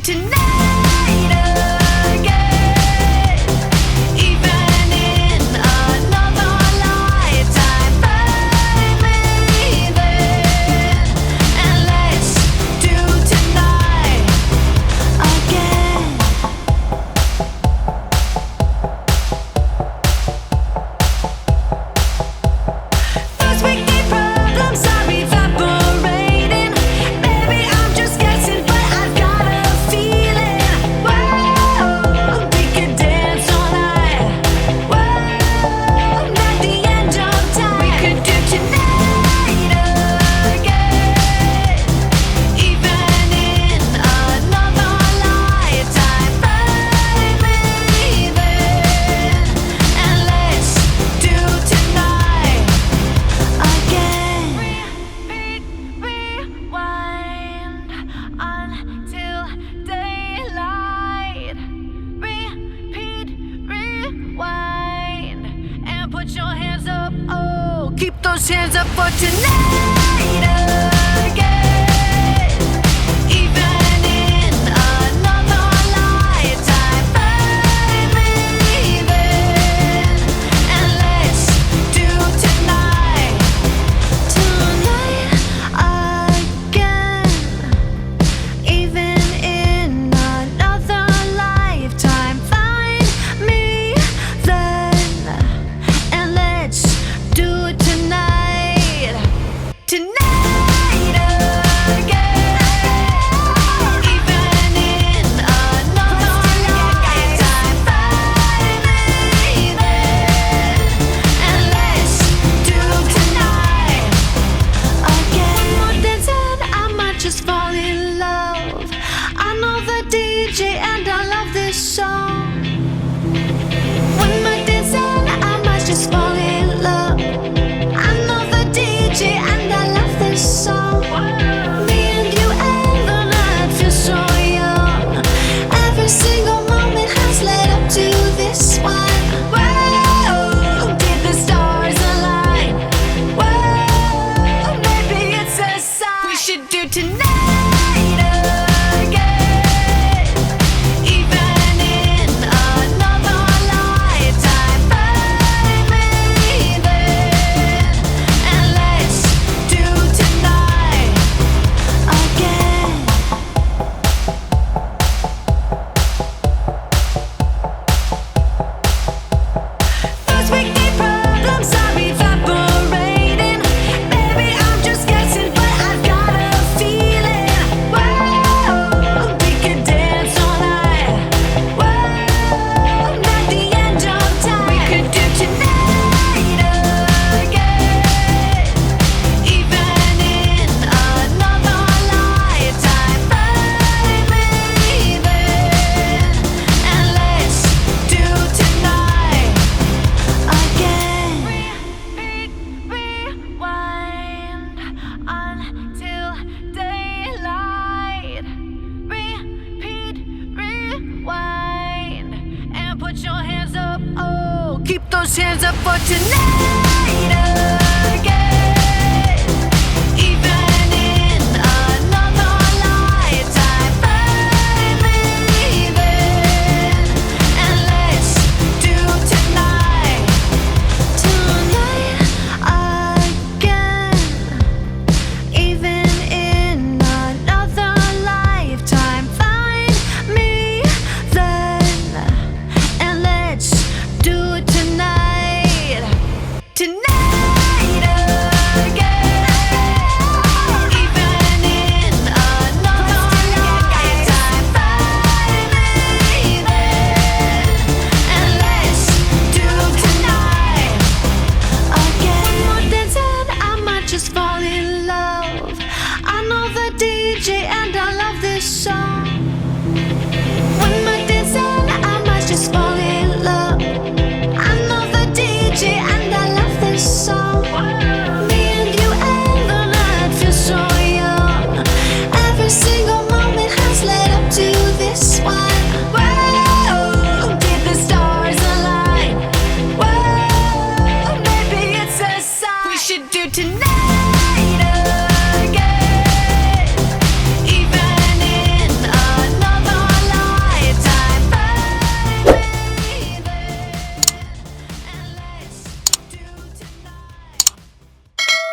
tonight again. Even in another lifetime, find me then, and let's do tonight again. First we get problems are evaporating. Baby, I'm just guessing, but I've got a feeling. Whoa, we could dance all night. Whoa, not the end of time. We could do tonight again. Even in another lifetime, find me then, and let's do tonight again. Repeat, rewind until daylight. Repeat, rewind, and put your hands up. Oh, keep those hands up for tonight again. Even in another lifetime, find me then, and let's do tonight again. Even in another lifetime, find me then, and let's do it tonight again. Even in another lifetime, find me then, and let's do tonight again. One more dance and I might just fall in love. I know the DJ and I love this song. One more dance and I might just fall in love. I know the DJ and I love this song. Me and you and the night feel so young. Every single moment has led up to this one. Whoa, did the stars align? Whoa, maybe it's a sign. We should do tonight again. Even in another lifetime, find me then, and let's do tonight again. First we get problems are evaporating. Baby, I'm just guessing, but I've got a feeling. Whoa, we could dance all night. Whoa, not the end of time. We could do tonight again. Even in another lifetime, find me then, and let's do tonight again. Repeat, rewind until daylight. Repeat, rewind, and put your hands up. Oh, keep those hands up for tonight